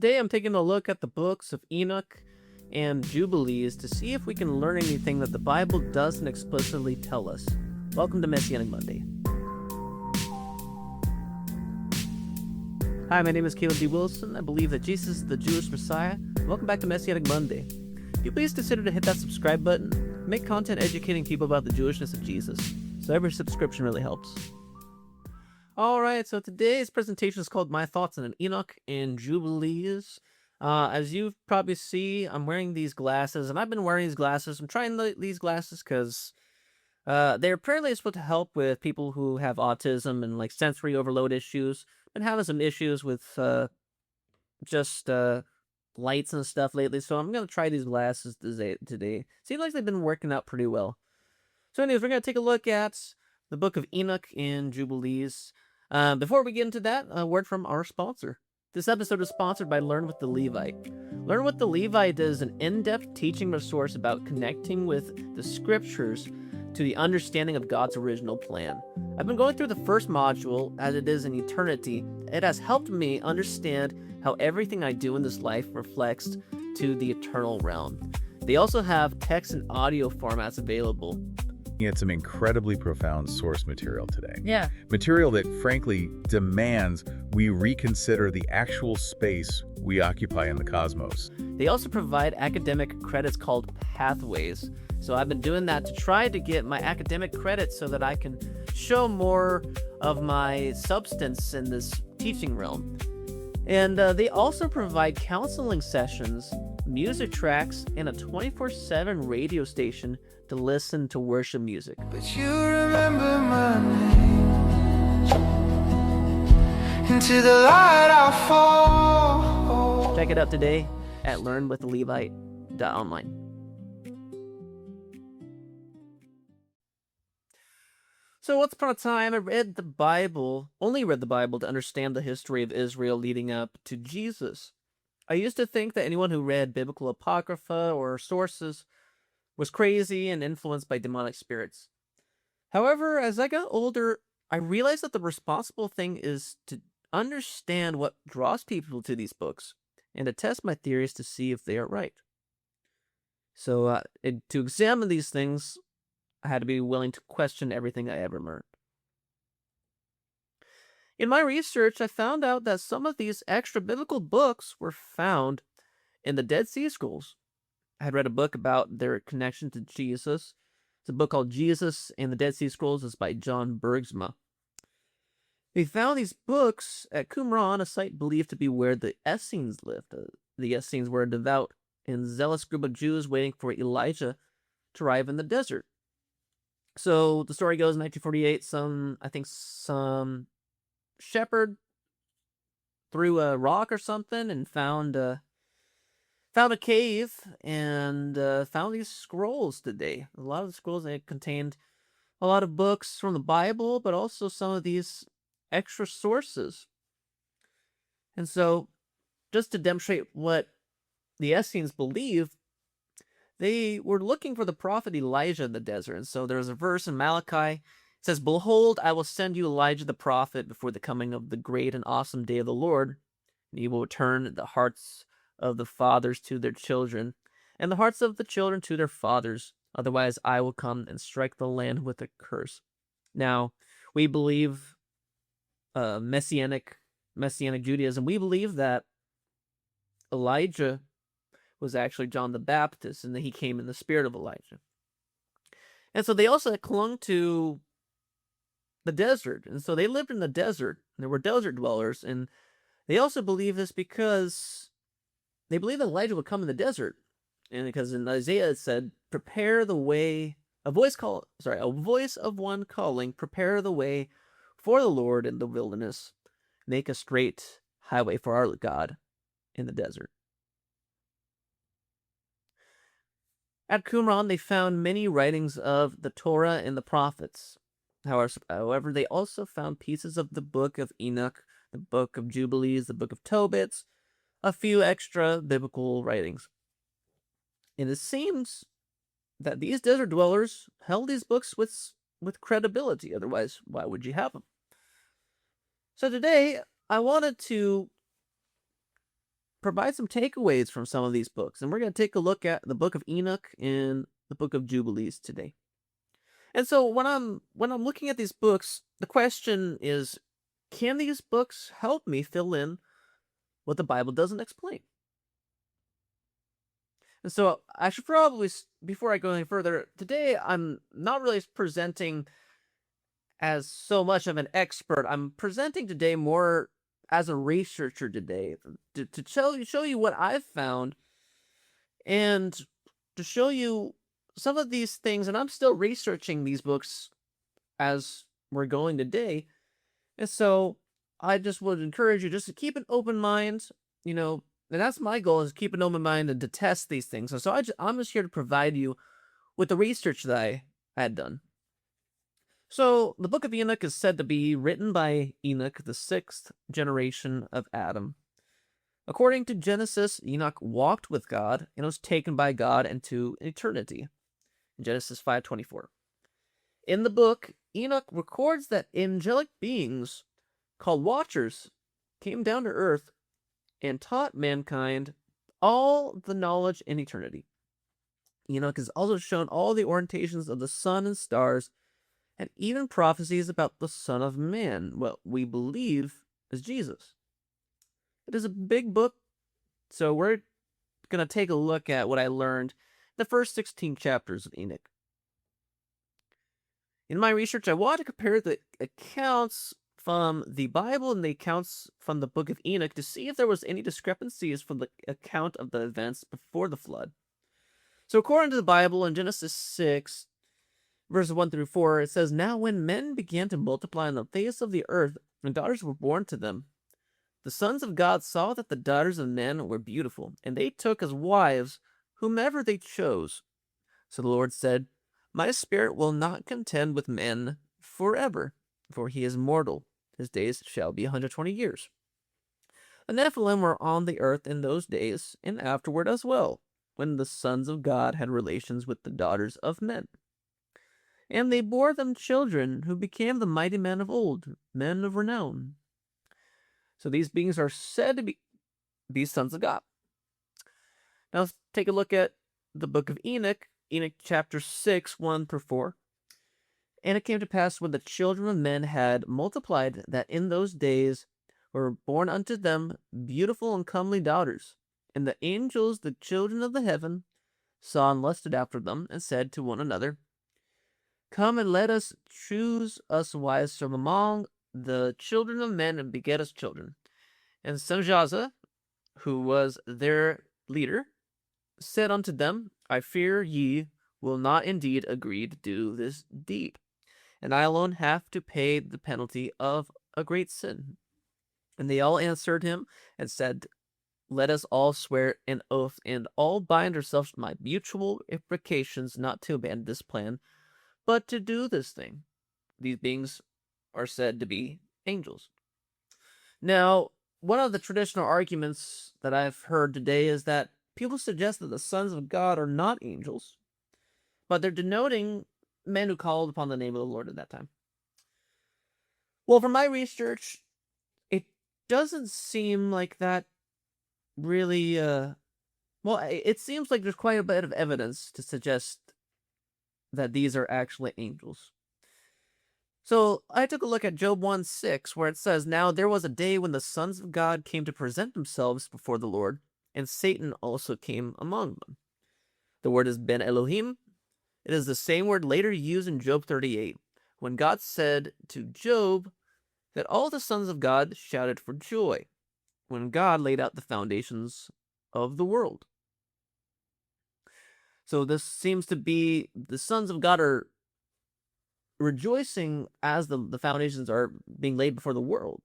Today I'm taking a look at the books of Enoch and Jubilees to see if we can learn anything that the Bible doesn't explicitly tell us. Welcome to Messianic Monday. Hi, my name is Caleb D. Wilson. I believe that Jesus is the Jewish Messiah. Welcome back to Messianic Monday. If you please consider to hit that subscribe button, make content educating people about the Jewishness of Jesus. So every subscription really helps. Alright, so today's presentation is called My Thoughts on Enoch and Jubilees. As you probably see, I'm wearing these glasses, and I've been wearing these glasses. I'm trying these glasses because they're apparently supposed to help with people who have autism and like sensory overload issues. Been having some issues with just lights and stuff lately, so I'm going to try these glasses today. Seems like they've been working out pretty well. So anyways, we're going to take a look at the book of Enoch and Jubilees. Before we get into that, a word from our sponsor. This episode is sponsored by Learn with the Levite. Learn with the Levite is an in-depth teaching resource about connecting with the scriptures to the understanding of God's original plan. I've been going through the first module, as it is an eternity. It has helped me understand how everything I do in this life reflects to the eternal realm. They also have text and audio formats available. At some incredibly profound source material today. Yeah. Material that frankly demands we reconsider the actual space we occupy in the cosmos. They also provide academic credits called pathways. So I've been doing that to try to get my academic credits so that I can show more of my substance in this teaching realm. And they also provide counseling sessions, music tracks, and a 24/7 radio station to listen to worship music. But you remember my name. Into the light I'll fall. Check it out today at learnwithalevite.online. So once upon a time, I only read the Bible to understand the history of Israel leading up to Jesus. I used to think that anyone who read biblical apocrypha or sources was crazy and influenced by demonic spirits. However, as I got older, I realized that the responsible thing is to understand what draws people to these books and to test my theories to see if they are right. So to examine these things, I had to be willing to question everything I ever learned. In my research, I found out that some of these extra-biblical books were found in the Dead Sea Scrolls. I had read a book about their connection to Jesus. It's a book called Jesus and the Dead Sea Scrolls. It's by John Bergsma. They found these books at Qumran, a site believed to be where the Essenes lived. The Essenes were a devout and zealous group of Jews waiting for Elijah to arrive in the desert. So the story goes in 1948, some shepherd threw a rock or something and found a cave and found these scrolls today. A lot of the scrolls, they contained a lot of books from the Bible, but also some of these extra sources. And so, just to demonstrate what the Essenes believed, they were looking for the prophet Elijah in the desert. And so there's a verse in Malachi. It says, "Behold, I will send you Elijah the prophet before the coming of the great and awesome day of the Lord. And he will turn the hearts of the fathers to their children, and the hearts of the children to their fathers. Otherwise, I will come and strike the land with a curse." Now, we believe Messianic Judaism. We believe that Elijah was actually John the Baptist, and that he came in the spirit of Elijah. And so they also clung to the desert, and so they lived in the desert. There were desert dwellers, and they also believe this because they believe that Elijah would come in the desert, and because in Isaiah it said, "Prepare the way," a voice of one calling, "Prepare the way for the Lord in the wilderness, make a straight highway for our God in the desert." At Qumran, they found many writings of the Torah and the prophets. However, they also found pieces of the book of Enoch, the book of Jubilees, the book of Tobit, a few extra biblical writings. And it seems that these desert dwellers held these books with credibility. Otherwise, why would you have them? So today, I wanted to provide some takeaways from some of these books. And we're going to take a look at the book of Enoch and the book of Jubilees today. And so when I'm looking at these books, the question is, can these books help me fill in what the Bible doesn't explain? And so I should probably, before I go any further, today I'm not really presenting as so much of an expert. I'm presenting today more as a researcher today to show you what I've found and to show you some of these things. And I'm still researching these books as we're going today. And so I just would encourage you just to keep an open mind, and that's my goal, is keep an open mind and to test these things. And so I'm just here to provide you with the research that I had done. So the book of Enoch is said to be written by Enoch, the 6th generation of Adam. According to Genesis, Enoch walked with God and was taken by God into eternity. Genesis 5:24. In the book, Enoch records that angelic beings called watchers came down to earth and taught mankind all the knowledge in eternity. Enoch is also shown all the orientations of the sun and stars, and even prophecies about the Son of Man, what we believe is Jesus. It is a big book, so we're going to take a look at what I learned in the first 16 chapters of Enoch. In my research, I wanted to compare the accounts from the Bible and the accounts from the book of Enoch to see if there was any discrepancies from the account of the events before the flood. So according to the Bible, in Genesis 6, verses 1 through 4, it says, "Now when men began to multiply on the face of the earth, and daughters were born to them, the sons of God saw that the daughters of men were beautiful, and they took as wives whomever they chose. So the Lord said, My spirit will not contend with men forever, for he is mortal. His days shall be 120 years. The Nephilim were on the earth in those days, and afterward as well, when the sons of God had relations with the daughters of men. And they bore them children who became the mighty men of old, men of renown." So these beings are said to be sons of God. Now let's take a look at the book of Enoch, Enoch chapter 6, 1 through 4. "And it came to pass when the children of men had multiplied, that in those days were born unto them beautiful and comely daughters. And the angels, the children of the heaven, saw and lusted after them, and said to one another, Come and let us choose us wives from among the children of men, and beget us children. And Sanjaza, who was their leader, said unto them, I fear ye will not indeed agree to do this deed, and I alone have to pay the penalty of a great sin. And they all answered him and said, Let us all swear an oath, and all bind ourselves by mutual imprecations not to abandon this plan, but to do this thing. These beings are said to be angels." Now, one of the traditional arguments that I've heard today is that people suggest that the sons of God are not angels, but they're denoting men who called upon the name of the Lord at that time. Well, from my research, it doesn't seem like that really, it seems like there's quite a bit of evidence to suggest that these are actually angels. So I took a look at Job 1:6, where it says, Now there was a day when the sons of God came to present themselves before the Lord, and Satan also came among them. The word is Ben Elohim. It is the same word later used in Job 38, when God said to Job that all the sons of God shouted for joy when God laid out the foundations of the world. So this seems to be the sons of God are rejoicing as the foundations are being laid before the world.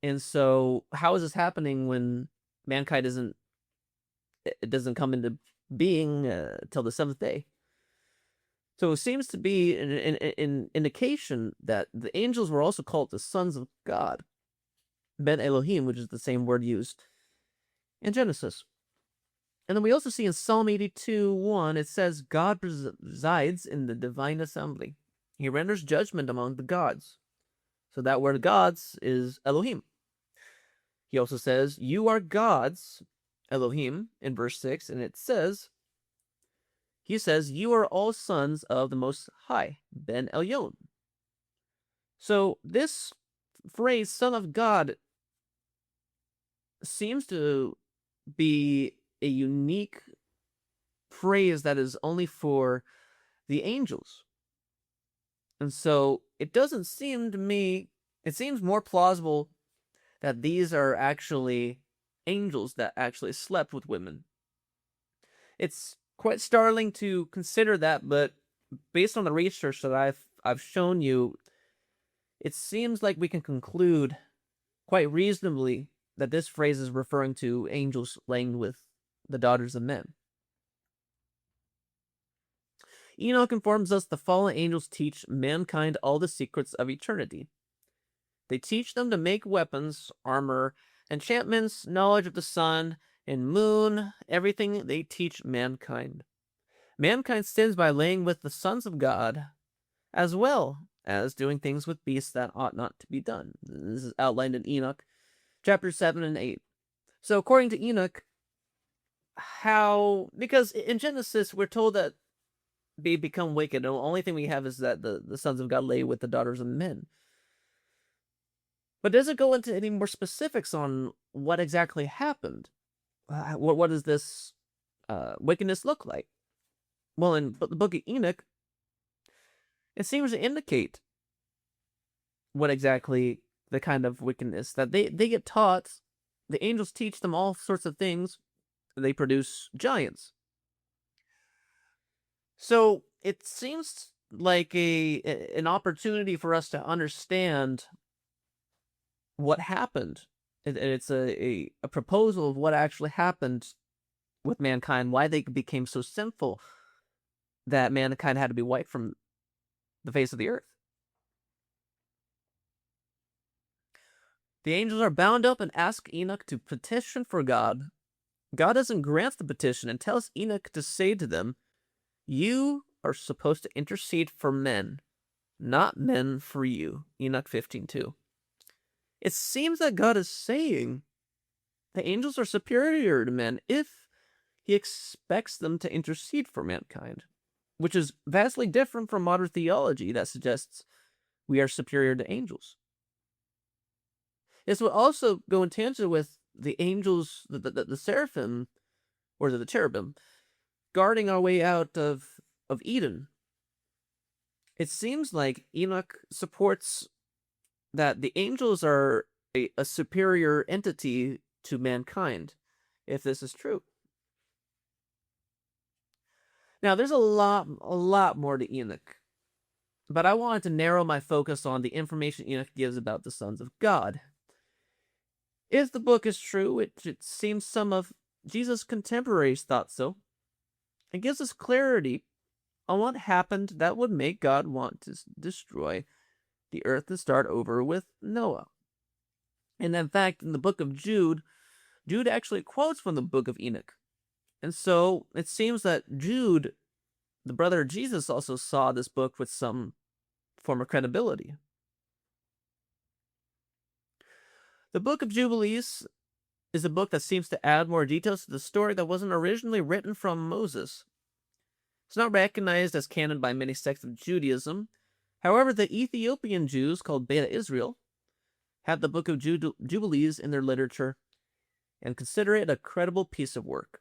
And so how is this happening when mankind doesn't come into being till the seventh day? So it seems to be an indication that the angels were also called the sons of God, Ben Elohim, which is the same word used in Genesis. And then we also see in Psalm 82:1, it says, God presides in the divine assembly. He renders judgment among the gods. So that word gods is Elohim. He also says, "You are gods," Elohim, in verse 6, and he says, "You are all sons of the Most High, Ben Elyon." So this phrase, "son of God," seems to be a unique phrase that is only for the angels. And so it doesn't seem to me, it seems more plausible that these are actually angels that actually slept with women. It's quite startling to consider that, but based on the research that I've shown you, it seems like we can conclude quite reasonably that this phrase is referring to angels laying with the daughters of men. Enoch informs us the fallen angels teach mankind all the secrets of eternity. They teach them to make weapons, armor, enchantments, knowledge of the sun and moon, everything they teach mankind. Mankind sins by laying with the sons of God, as well as doing things with beasts that ought not to be done. This is outlined in Enoch, chapter 7 and 8. So according to Enoch, because in Genesis, we're told that they become wicked, and the only thing we have is that the sons of God lay with the daughters of men. But does it go into any more specifics on what exactly happened? What does this wickedness look like? Well, in the book of Enoch, it seems to indicate what exactly the kind of wickedness that they get taught. The angels teach them all sorts of things. They produce giants. So it seems like an opportunity for us to understand what happened. It's a proposal of what actually happened with mankind, why they became so sinful that mankind had to be wiped from the face of the earth. The angels are bound up and ask Enoch to petition for God. God doesn't grant the petition and tells Enoch to say to them, "You are supposed to intercede for men, not men for you." Enoch 15:2. It seems that God is saying the angels are superior to men if he expects them to intercede for mankind, which is vastly different from modern theology that suggests we are superior to angels. This would also go in tangent with the angels, the seraphim, or the cherubim, guarding our way out of Eden. It seems like Enoch supports that the angels are a superior entity to mankind, if this is true. Now, there's a lot more to Enoch, but I wanted to narrow my focus on the information Enoch gives about the sons of God. If the book is true, it seems some of Jesus' contemporaries thought so. It gives us clarity on what happened that would make God want to destroy the earth and start over with Noah. And in fact, in the book of Jude actually quotes from the book of Enoch. And so it seems that Jude, the brother of Jesus, also saw this book with some form of credibility. The book of Jubilees is a book that seems to add more details to the story that wasn't originally written from Moses. It's not recognized as canon by many sects of Judaism. However, the Ethiopian Jews, called Beta Israel, have the book of Jubilees in their literature and consider it a credible piece of work.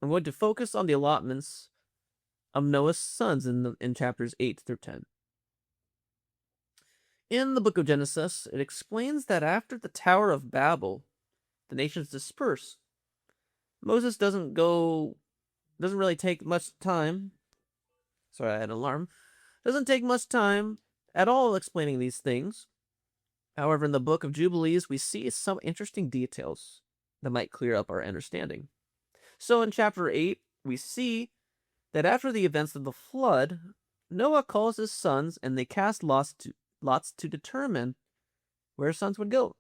I'm going to focus on the allotments of Noah's sons in chapters 8 through 10. In the book of Genesis, it explains that after the Tower of Babel, the nations disperse. Moses doesn't really take much time. Sorry, I had an alarm. Doesn't take much time at all explaining these things. However, in the book of Jubilees, we see some interesting details that might clear up our understanding. So in chapter 8, we see that after the events of the flood, Noah calls his sons and they cast lots to determine where his sons would go.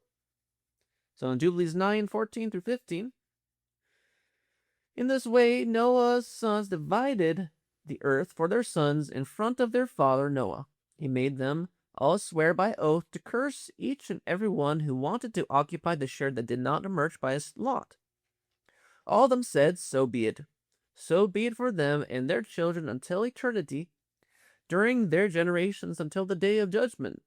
So in Jubilees 9:14 through 15, in this way, Noah's sons divided the earth for their sons in front of their father Noah. He made them all swear by oath to curse each and every one who wanted to occupy the share that did not emerge by his lot. All of them said, so be it. So be it for them and their children until eternity, during their generations until the day of judgment,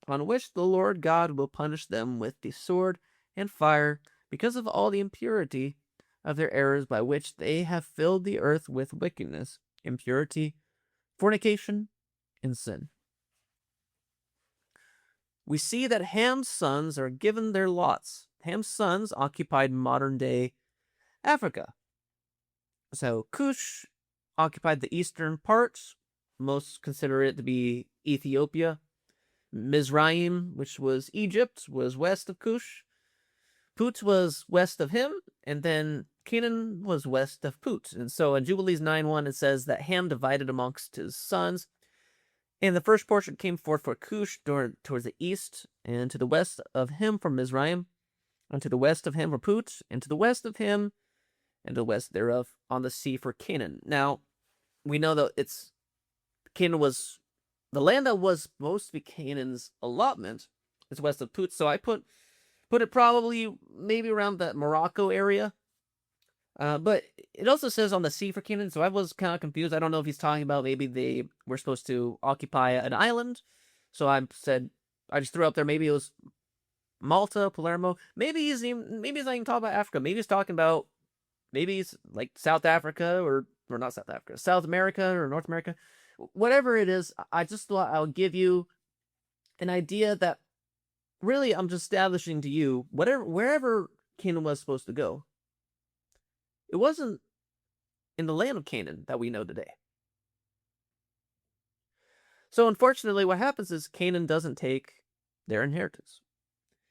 on which the Lord God will punish them with the sword and fire because of all the impurity of their errors by which they have filled the earth with wickedness, impurity, fornication, and sin. We see that Ham's sons are given their lots. Ham's sons occupied modern-day Africa. So Cush occupied the eastern parts. Most consider it to be Ethiopia. Mizraim, which was Egypt, was west of Cush. Put was west of him, and then Canaan was west of Put. And so in Jubilees 9:1, it says that Ham divided amongst his sons, and the first portion came forth for Cush towards the east, and to the west of him from Mizraim, and to the west of him for Put, and to the west of him, and to the west thereof on the sea for Canaan. Now, we know that the land that was supposed to be Canaan's allotment is west of Put, so I put it probably maybe around that Morocco area. But it also says on the sea for Canaan, so I was kind of confused. I don't know if he's talking about maybe they were supposed to occupy an island. So I just threw up there, maybe it was Malta, Palermo. Maybe he's not even talking about Africa. Maybe he's talking about, maybe it's like South Africa or not South Africa, South America or North America. Whatever it is, I just thought I'll give you an idea that really I'm just establishing to you, wherever Canaan was supposed to go, it wasn't in the land of Canaan that we know today. So unfortunately, what happens is Canaan doesn't take their inheritance.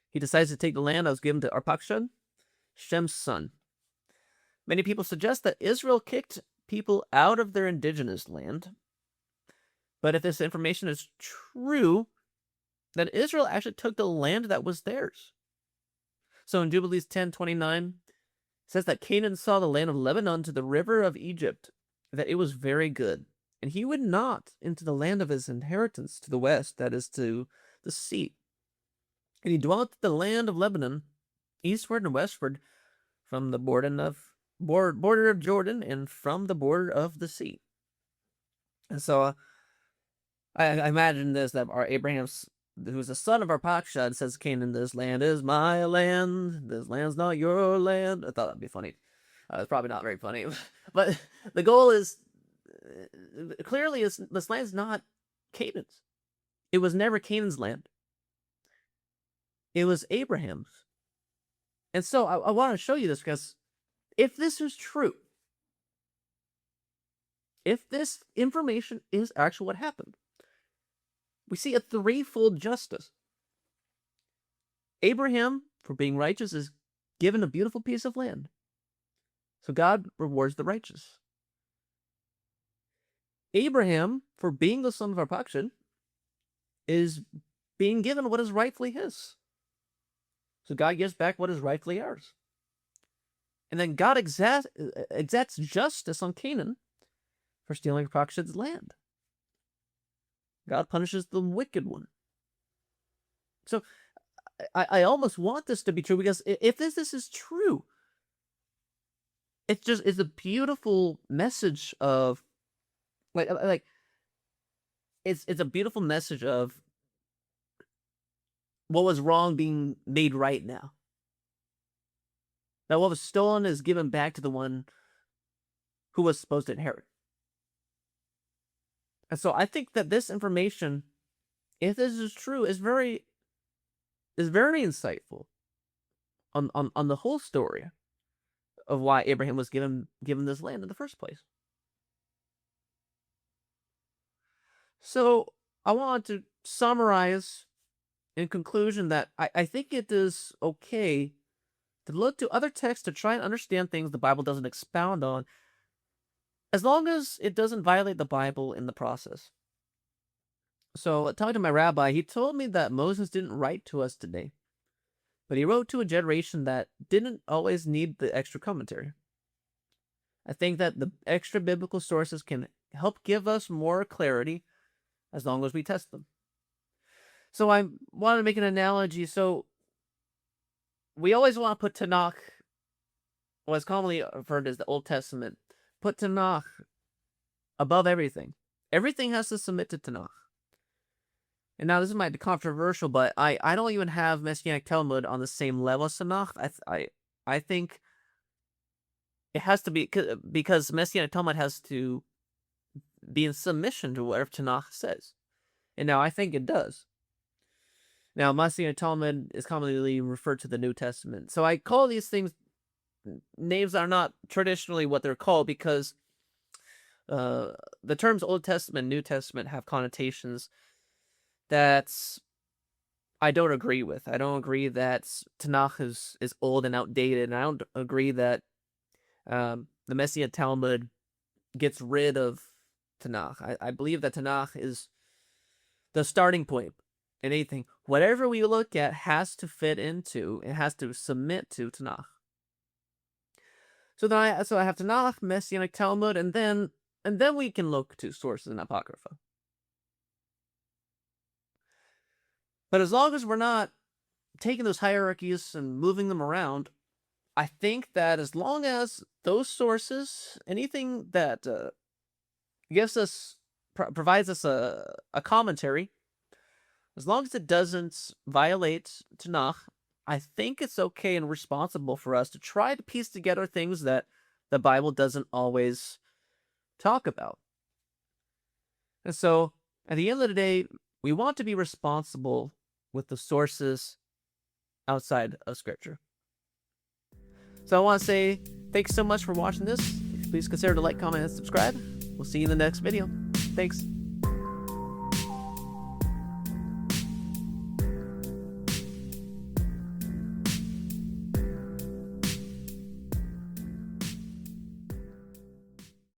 He decides to take the land that was given to Arpachshad, Shem's son. Many people suggest that Israel kicked people out of their indigenous land. But if this information is true, then Israel actually took the land that was theirs. So in Jubilees 10:29, it says that Canaan saw the land of Lebanon to the river of Egypt, that it was very good. And he went not into the land of his inheritance to the west, that is to the sea. And he dwelt in the land of Lebanon, eastward and westward, from the border of Jordan and from the border of the sea. And so I imagine this, that our Abraham's, who's the son of Arpachshad, says, Canaan, this land is my land, this land's not your land. I thought that'd be funny. It's probably not very funny. But the goal is, clearly, this land's not Canaan's. It was never Canaan's land. It was Abraham's. And so I want to show you this, because if this is true, if this information is actually what happened, we see a threefold justice. Abraham, for being righteous, is given a beautiful piece of land. So God rewards the righteous. Abraham, for being the son of Arpachshad, is being given what is rightfully his. So God gives back what is rightfully ours. And then God exacts justice on Canaan for stealing Arpachshad's land. God punishes the wicked one. So I almost want this to be true, because if this is true, it's a beautiful message of it's a beautiful message of what was wrong being made right now. That what was stolen is given back to the one who was supposed to inherit. And so I think that this information, if this is true, is very insightful on the whole story of why Abraham was given this land in the first place. So I want to summarize in conclusion that I think it is okay to look to other texts to try and understand things the Bible doesn't expound on, as long as it doesn't violate the Bible in the process. So, talking to my rabbi, he told me that Moses didn't write to us today, but he wrote to a generation that didn't always need the extra commentary. I think that the extra biblical sources can help give us more clarity as long as we test them. So I want to make an analogy. So we always want to put Tanakh, what's commonly referred as the Old Testament, put Tanakh above everything. Everything has to submit to Tanakh. And now this might be controversial, but I don't even have Messianic Talmud on the same level as Tanakh. I think it has to be, because Messianic Talmud has to be in submission to whatever Tanakh says. And now I think it does. Now, Messianic Talmud is commonly referred to the New Testament. So I call these things names that are not traditionally what they're called, because the terms Old Testament and New Testament have connotations that I don't agree with. I don't agree that Tanakh is old and outdated, and I don't agree that the Messianic Talmud gets rid of Tanakh. I believe that Tanakh is the starting point in anything. Whatever we look at has to fit into, it has to submit to Tanakh. So then I have Tanakh, Messianic Talmud, and then we can look to sources in Apocrypha. But as long as we're not taking those hierarchies and moving them around, I think that as long as those sources, anything that provides us a commentary, as long as it doesn't violate Tanakh, I think it's okay and responsible for us to try to piece together things that the Bible doesn't always talk about. And so, at the end of the day, we want to be responsible with the sources outside of Scripture. So I want to say thanks so much for watching this. Please consider to like, comment, and subscribe. We'll see you in the next video. Thanks.